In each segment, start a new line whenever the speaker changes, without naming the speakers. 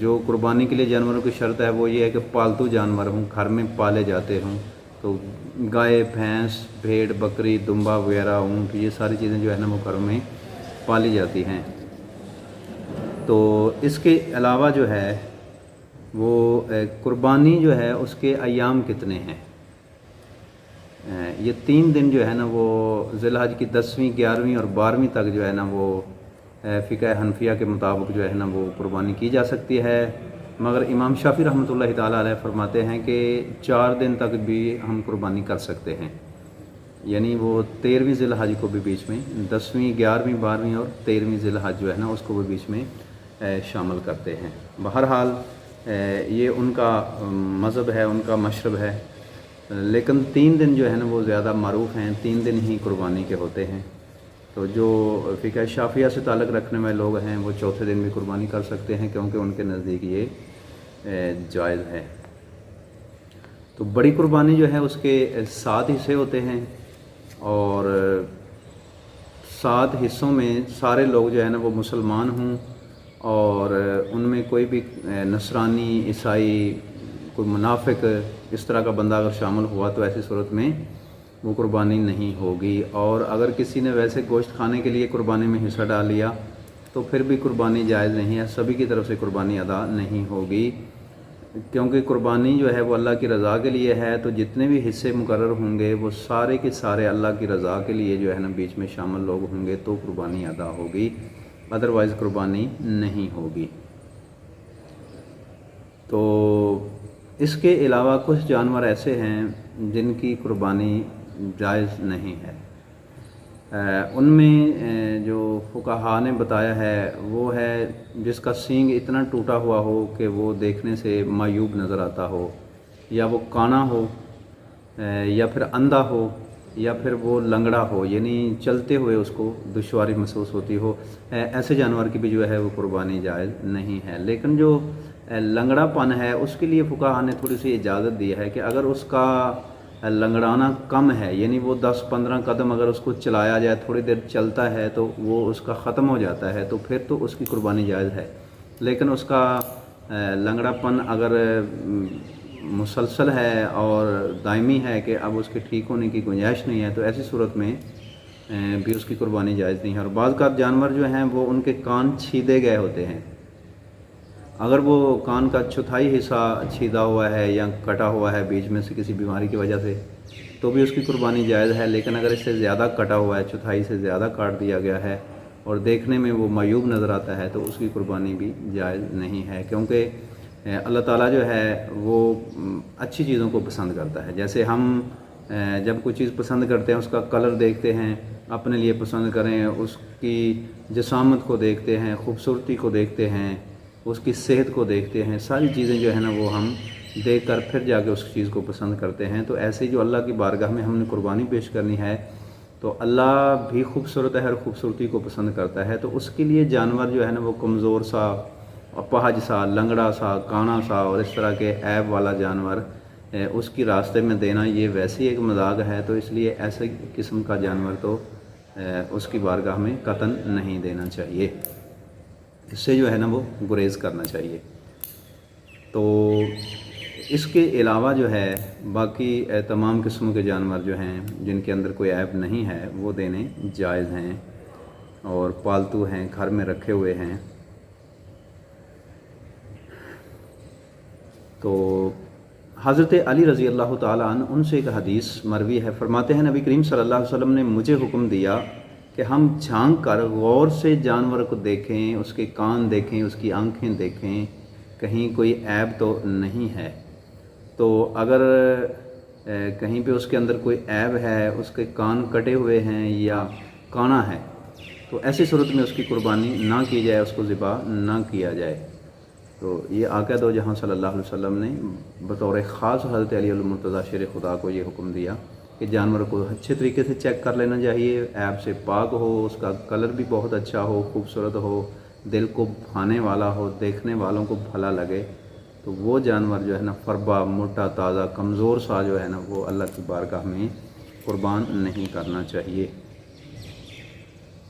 جو قربانی کے لیے جانوروں کی شرط ہے وہ یہ ہے کہ پالتو جانور ہوں، گھر میں پالے جاتے ہوں، تو گائے، بھینس، بھیڑ، بکری، دمبا وغیرہ، اونٹ، یہ ساری چیزیں جو ہے نا وہ گھروں میں پالی جاتی ہیں۔ تو اس کے علاوہ جو ہے وہ قربانی جو ہے اس کے ایام کتنے ہیں؟ یہ 3 دن جو ہے نا وہ ذی الحج کی 10ویں، 11ویں اور 12ویں تک جو ہے نا وہ فقہ حنفیہ کے مطابق جو ہے نا وہ قربانی کی جا سکتی ہے، مگر امام شافعی رحمۃ اللہ تعالیٰ علیہ فرماتے ہیں کہ 4 دن تک بھی ہم قربانی کر سکتے ہیں، یعنی وہ 13ویں ذی الحج کو بھی بیچ میں، 10ویں، 11ویں، 12ویں اور 13ویں ذی الحج جو ہے نا اس کو بھی بیچ میں شامل کرتے ہیں۔ بہرحال یہ ان کا مذہب ہے، ان کا مشرب ہے، لیکن 3 دن جو ہے نا وہ زیادہ معروف ہیں، 3 دن ہی قربانی کے ہوتے ہیں۔ تو جو فقہ شافعیہ سے تعلق رکھنے والے لوگ ہیں وہ چوتھے دن بھی قربانی کر سکتے ہیں، کیونکہ ان کے نزدیک یہ جائز ہے۔ تو بڑی قربانی جو ہے اس کے 7 حصے ہوتے ہیں، اور 7 حصوں میں سارے لوگ جو ہے نا وہ مسلمان ہوں، اور ان میں کوئی بھی نصرانی، عیسائی، کوئی منافق اس طرح کا بندہ اگر شامل ہوا تو ایسی صورت میں وہ قربانی نہیں ہوگی۔ اور اگر کسی نے ویسے گوشت کھانے کے لیے قربانی میں حصہ ڈال لیا تو پھر بھی قربانی جائز نہیں ہے، سبھی کی طرف سے قربانی ادا نہیں ہوگی، کیونکہ قربانی جو ہے وہ اللہ کی رضا کے لیے ہے، تو جتنے بھی حصے مقرر ہوں گے وہ سارے کے سارے اللہ کی رضا کے لیے جو ہے نا بیچ میں شامل لوگ ہوں گے تو قربانی ادا ہوگی، ادروائز قربانی نہیں ہوگی۔ تو اس کے علاوہ کچھ جانور ایسے ہیں جن کی قربانی جائز نہیں ہے، ان میں جو فقہاء نے بتایا ہے وہ ہے جس کا سینگ اتنا ٹوٹا ہوا ہو کہ وہ دیکھنے سے معیوب نظر آتا ہو، یا وہ کانا ہو، یا پھر اندھا ہو، یا پھر وہ لنگڑا ہو، یعنی چلتے ہوئے اس کو دشواری محسوس ہوتی ہو، ایسے جانور کی بھی جو ہے وہ قربانی جائز نہیں ہے۔ لیکن جو لنگڑا پن ہے اس کے لیے فقہاء نے تھوڑی سی اجازت دی ہے کہ اگر اس کا لنگڑانا کم ہے، یعنی وہ 10-15 قدم اگر اس کو چلایا جائے، تھوڑی دیر چلتا ہے تو وہ اس کا ختم ہو جاتا ہے، تو پھر تو اس کی قربانی جائز ہے۔ لیکن اس کا لنگڑا پن اگر مسلسل ہے اور دائمی ہے کہ اب اس کے ٹھیک ہونے کی گنجائش نہیں ہے، تو ایسی صورت میں بھی اس کی قربانی جائز نہیں ہے۔ اور بعض کا جانور جو ہیں وہ ان کے کان چھیدے گئے ہوتے ہیں، اگر وہ کان کا چوتھائی حصہ چھیدا ہوا ہے یا کٹا ہوا ہے بیچ میں سے کسی بیماری کی وجہ سے، تو بھی اس کی قربانی جائز ہے۔ لیکن اگر اس سے زیادہ کٹا ہوا ہے، چوتھائی سے زیادہ کاٹ دیا گیا ہے اور دیکھنے میں وہ معیوب نظر آتا ہے، تو اس کی قربانی بھی جائز نہیں ہے، کیونکہ اللہ تعالیٰ جو ہے وہ اچھی چیزوں کو پسند کرتا ہے۔ جیسے ہم جب کوئی چیز پسند کرتے ہیں اس کا کلر دیکھتے ہیں، اپنے لیے پسند کریں، اس کی جسامت کو دیکھتے ہیں، خوبصورتی کو دیکھتے ہیں، اس کی صحت کو دیکھتے ہیں، ساری چیزیں جو ہے نا وہ ہم دیکھ کر پھر جا کے اس چیز کو پسند کرتے ہیں۔ تو ایسے جو اللہ کی بارگاہ میں ہم نے قربانی پیش کرنی ہے تو اللہ بھی خوبصورت ہے، ہر خوبصورتی کو پسند کرتا ہے، تو اس کے لیے جانور جو ہے نا وہ کمزور سا، اپاہج سا، لنگڑا سا، کانا سا اور اس طرح کے عیب والا جانور اس کی راستے میں دینا یہ ویسی ایک مذاق ہے، تو اس لیے ایسے قسم کا جانور تو اس کی بارگاہ میں قطعاً نہیں دینا چاہیے، اس سے جو ہے نا وہ گریز کرنا چاہیے۔ تو اس کے علاوہ جو ہے باقی تمام قسم کے جانور جو ہیں جن کے اندر کوئی عیب نہیں ہے وہ دینے جائز ہیں اور پالتو ہیں، گھر میں رکھے ہوئے ہیں۔ تو حضرت علی رضی اللہ تعالیٰ عنہ ان سے ایک حدیث مروی ہے، فرماتے ہیں نبی کریم صلی اللہ علیہ وسلم نے مجھے حکم دیا کہ ہم جھانک کر غور سے جانور کو دیکھیں، اس کے کان دیکھیں، اس کی آنکھیں دیکھیں، کہیں کوئی عیب تو نہیں ہے۔ تو اگر کہیں پہ اس کے اندر کوئی عیب ہے، اس کے کان کٹے ہوئے ہیں یا کانا ہے، تو ایسی صورت میں اس کی قربانی نہ کی جائے، اس کو ذبح نہ کیا جائے۔ تو یہ آقا دو جہاں صلی اللہ علیہ وسلم نے بطور خاص حضرت علی المرتضیٰ شیر خدا کو یہ حکم دیا کہ جانور کو اچھے طریقے سے چیک کر لینا چاہیے، عیب سے پاک ہو، اس کا کلر بھی بہت اچھا ہو، خوبصورت ہو، دل کو بھانے والا ہو، دیکھنے والوں کو بھلا لگے، تو وہ جانور جو ہے نا فربا، موٹا، تازہ، کمزور سا جو ہے نا وہ اللہ کی بارگاہ میں قربان نہیں کرنا چاہیے۔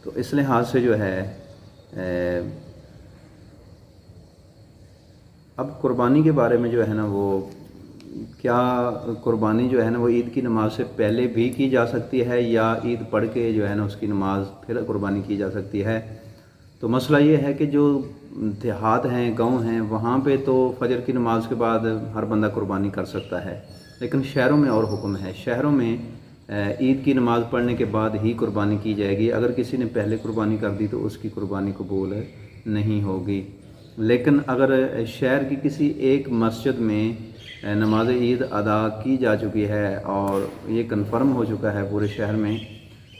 تو اس لحاظ سے جو ہے اب قربانی کے بارے میں جو ہے نا وہ کیا قربانی جو ہے نا وہ عید کی نماز سے پہلے بھی کی جا سکتی ہے یا عید پڑھ کے جو ہے نا اس کی نماز پھر قربانی کی جا سکتی ہے؟ تو مسئلہ یہ ہے کہ جو دیہات ہیں، گاؤں ہیں، وہاں پہ تو فجر کی نماز کے بعد ہر بندہ قربانی کر سکتا ہے، لیکن شہروں میں اور حکم ہے۔ شہروں میں عید کی نماز پڑھنے کے بعد ہی قربانی کی جائے گی۔ اگر کسی نے پہلے قربانی کر دی تو اس کی قربانی قبول نہیں ہوگی۔ لیکن اگر شہر کی کسی ایک مسجد میں نماز عید ادا کی جا چکی ہے اور یہ کنفرم ہو چکا ہے پورے شہر میں،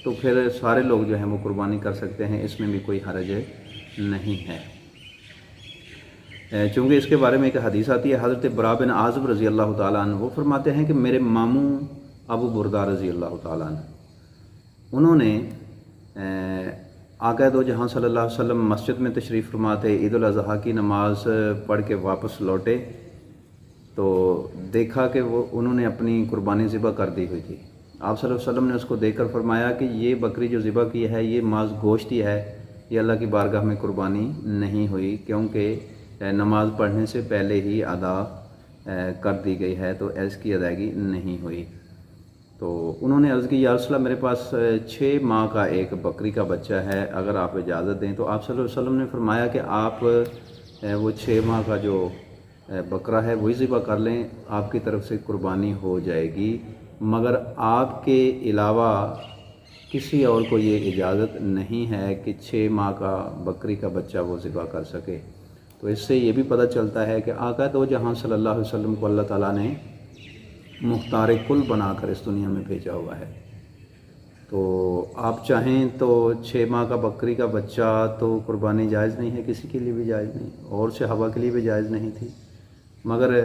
تو پھر سارے لوگ جو ہیں وہ قربانی کر سکتے ہیں، اس میں بھی کوئی حرج نہیں ہے۔ چونکہ اس کے بارے میں ایک حدیث آتی ہے، حضرت براء بن عازب رضی اللہ تعالیٰ عنہ وہ فرماتے ہیں کہ میرے ماموں ابو بردہ رضی اللہ تعالیٰ عنہ انہوں نے آقا دو جہاں صلی اللہ علیہ وسلم مسجد میں تشریف فرما تھے، عید الاضحیٰ کی نماز پڑھ کے واپس لوٹے تو دیکھا کہ وہ انہوں نے اپنی قربانی ذبح کر دی ہوئی تھی۔ آپ صلی اللہ علیہ وسلم نے اس کو دیکھ کر فرمایا کہ یہ بکری جو ذبح کی ہے یہ ماز گوشت ہی ہے، یہ اللہ کی بارگاہ میں قربانی نہیں ہوئی، کیونکہ نماز پڑھنے سے پہلے ہی ادا کر دی گئی ہے، تو اس کی ادائیگی نہیں ہوئی۔ تو انہوں نے عرض کی یا رسول اللہ میرے پاس 6 ماہ کا ایک بکری کا بچہ ہے، اگر آپ اجازت دیں۔ تو آپ صلی اللہ علیہ وسلم نے فرمایا کہ آپ وہ 6 ماہ کا جو بکرا ہے وہی ذبح کر لیں، آپ کی طرف سے قربانی ہو جائے گی، مگر آپ کے علاوہ کسی اور کو یہ اجازت نہیں ہے کہ 6 ماہ کا بکری کا بچہ وہ ذبح کر سکے۔ تو اس سے یہ بھی پتہ چلتا ہے کہ آقا دو جہاں صلی اللہ علیہ وسلم کو اللہ تعالیٰ نے مختار کل بنا کر اس دنیا میں بھیجا ہوا ہے۔ تو آپ چاہیں تو 6 ماہ کا بکری کا بچہ تو قربانی جائز نہیں ہے، کسی کے لیے بھی جائز نہیں، اور صحابہ کے لیے بھی جائز نہیں تھی، مگر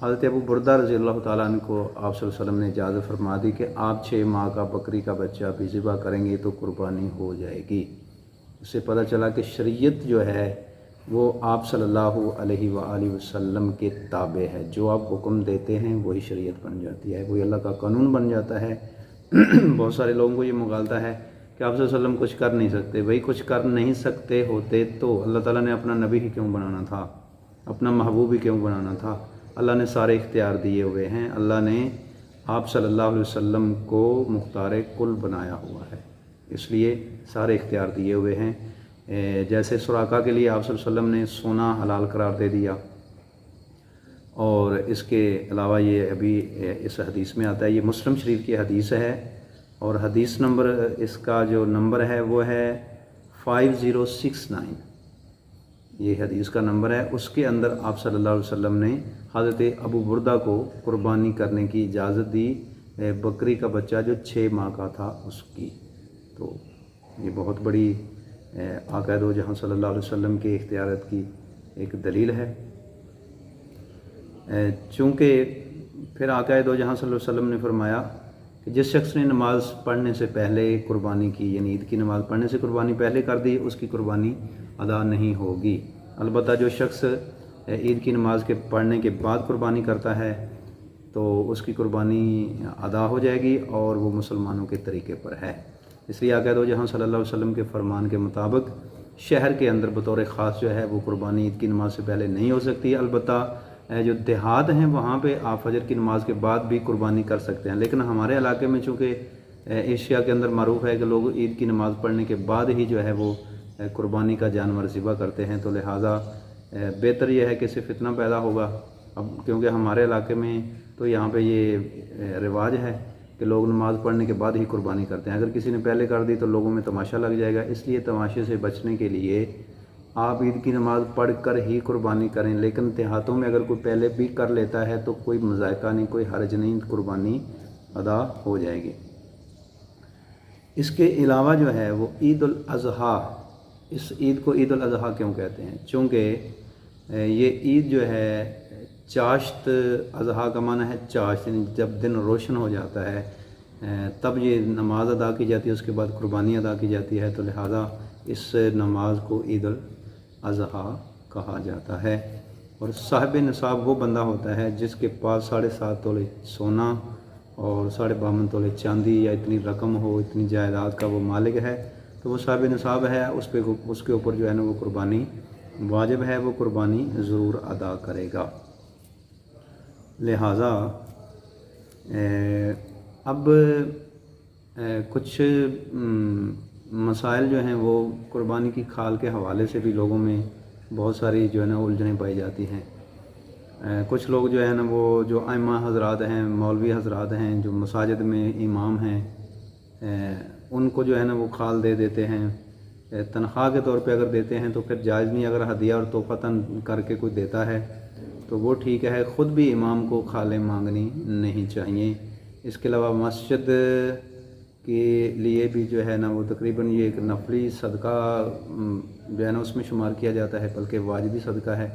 حضرت ابو بردہ رضی اللہ تعالیٰ عنہ کو آپ صلی اللہ علیہ وسلم نے اجازت فرما دی کہ آپ 6 ماہ کا بکری کا بچہ بھی ذبح کریں گے تو قربانی ہو جائے گی۔ اس سے پتہ چلا کہ شریعت جو ہے وہ آپ صلی اللہ علیہ وآلہ وسلم کے تابع ہے، جو آپ حکم دیتے ہیں وہی شریعت بن جاتی ہے، وہی اللہ کا قانون بن جاتا ہے۔ بہت سارے لوگوں کو یہ مغالطہ ہے کہ آپ صلی اللہ علیہ وسلم کچھ کر نہیں سکتے۔ بھئی کچھ کر نہیں سکتے ہوتے تو اللہ تعالیٰ نے اپنا نبی ہی کیوں بنانا تھا، اپنا محبوب ہی کیوں بنانا تھا؟ اللہ نے سارے اختیار دیے ہوئے ہیں، اللہ نے آپ صلی اللہ علیہ وسلم کو مختار کل بنایا ہوا ہے، اس لیے سارے اختیار دیے ہوئے ہیں۔ جیسے سراقہ کے لیے آپ صلی اللہ علیہ وسلم نے سونا حلال قرار دے دیا، اور اس کے علاوہ یہ ابھی اس حدیث میں آتا ہے، یہ مسلم شریف کی حدیث ہے، اور حدیث نمبر اس کا جو نمبر ہے وہ ہے 5069، یہ حدیث کا نمبر ہے۔ اس کے اندر آپ صلی اللہ علیہ وسلم نے حضرت ابو بردہ کو قربانی کرنے کی اجازت دی، بکری کا بچہ جو 6 ماہ کا تھا اس کی۔ تو یہ بہت بڑی آقا دو جہاں صلی اللہ علیہ وسلم کے اختیارات کی ایک دلیل ہے۔ چونکہ پھر آقا دو جہاں صلی اللہ علیہ وسلم نے فرمایا کہ جس شخص نے نماز پڑھنے سے پہلے قربانی کی، یعنی عید کی نماز پڑھنے سے قربانی پہلے کر دی، اس کی قربانی ادا نہیں ہوگی۔ البتہ جو شخص عید کی نماز کے پڑھنے کے بعد قربانی کرتا ہے تو اس کی قربانی ادا ہو جائے گی، اور وہ مسلمانوں کے طریقے پر ہے۔ اس لیے آقا دو جہاں صلی اللہ علیہ وسلم کے فرمان کے مطابق شہر کے اندر بطور خاص جو ہے وہ قربانی عید کی نماز سے پہلے نہیں ہو سکتی۔ البتہ جو دیہات ہیں وہاں پہ آپ فجر کی نماز کے بعد بھی قربانی کر سکتے ہیں، لیکن ہمارے علاقے میں چونکہ ایشیا کے اندر معروف ہے کہ لوگ عید کی نماز پڑھنے کے بعد ہی جو ہے وہ قربانی کا جانور ذبح کرتے ہیں، تو لہٰذا بہتر یہ ہے کہ صرف اتنا پیدا ہوگا۔ اب کیونکہ ہمارے علاقے میں تو یہاں پہ یہ رواج ہے کہ لوگ نماز پڑھنے کے بعد ہی قربانی کرتے ہیں، اگر کسی نے پہلے کر دی تو لوگوں میں تماشا لگ جائے گا، اس لیے تماشے سے بچنے کے لیے آپ عید کی نماز پڑھ کر ہی قربانی کریں۔ لیکن دیہاتوں میں اگر کوئی پہلے بھی کر لیتا ہے تو کوئی مذائقہ نہیں، کوئی حرج نہیں، قربانی ادا ہو جائے گی۔ اس کے علاوہ جو ہے وہ عید الاضحیٰ، اس عید کو عید الاضحیٰ کیوں کہتے ہیں؟ چونکہ یہ عید جو ہے چاشت، اضحیٰ کا معنی ہے چاشت، یعنی جب دن روشن ہو جاتا ہے تب یہ نماز ادا کی جاتی ہے، اس کے بعد قربانی ادا کی جاتی ہے، تو لہٰذا اس نماز کو عید الاضحیٰ کہا جاتا ہے۔ اور صاحب نصاب وہ بندہ ہوتا ہے جس کے پاس 7.5 تولے سونا اور 52.5 تولے چاندی یا اتنی رقم ہو، اتنی جائیداد کا وہ مالک ہے، تو وہ صاحب نصاب ہے، اس کے اوپر جو ہے نا وہ قربانی واجب ہے وہ قربانی ضرور ادا کرے گا۔ لہٰذا اب کچھ مسائل جو ہیں وہ قربانی کی کھال کے حوالے سے بھی لوگوں میں بہت ساری جو ہے نا الجھنیں پائی جاتی ہیں۔ کچھ لوگ جو ہے نا وہ جو ائمہ حضرات ہیں، مولوی حضرات ہیں، جو مساجد میں امام ہیں، ان کو جو ہے نا وہ کھال دے دیتے ہیں۔ تنخواہ کے طور پہ اگر دیتے ہیں تو پھر جائز نہیں، اگر ہدیہ اور تحفتاً کر کے کوئی دیتا ہے تو وہ ٹھیک ہے، خود بھی امام کو کھالیں مانگنی نہیں چاہیے۔ اس کے علاوہ مسجد کے لیے بھی جو ہے نا وہ تقریباً یہ ایک نفلی صدقہ جو ہے نا اس میں شمار کیا جاتا ہے، بلکہ واجبی صدقہ ہے،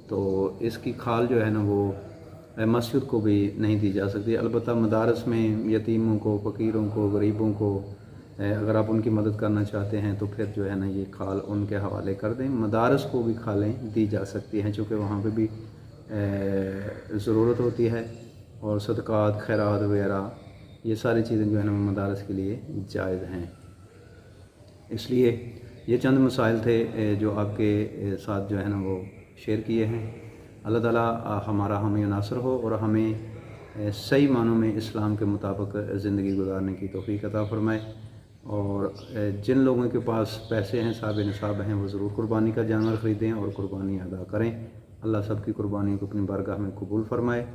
تو اس کی کھال جو ہے نا وہ مسجد کو بھی نہیں دی جا سکتی۔ البتہ مدارس میں یتیموں کو، فقیروں کو، غریبوں کو اگر آپ ان کی مدد کرنا چاہتے ہیں تو پھر جو ہے نا یہ کھال ان کے حوالے کر دیں۔ مدارس کو بھی کھالیں دی جا سکتی ہیں، چونکہ وہاں پہ بھی ضرورت ہوتی ہے، اور صدقات، خیرات وغیرہ یہ ساری چیزیں جو ہے نا مدارس کے لیے جائز ہیں۔ اس لیے یہ چند مسائل تھے جو آپ کے ساتھ جو ہے نا وہ شیئر کیے ہیں۔ اللہ تعالیٰ ہمارا ہمیں ناصر ہو اور ہمیں صحیح معنوں میں اسلام کے مطابق زندگی گزارنے کی توفیق عطا فرمائے۔ اور جن لوگوں کے پاس پیسے ہیں، صاحب نصاب ہیں، وہ ضرور قربانی کا جانور خریدیں اور قربانی ادا کریں۔ اللہ سب کی قربانی کو اپنی بارگاہ میں قبول فرمائے۔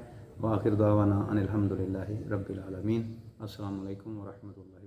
وآخر دعوانا ان الحمد للہ رب العالمین۔ السلام علیکم ورحمۃ اللہ۔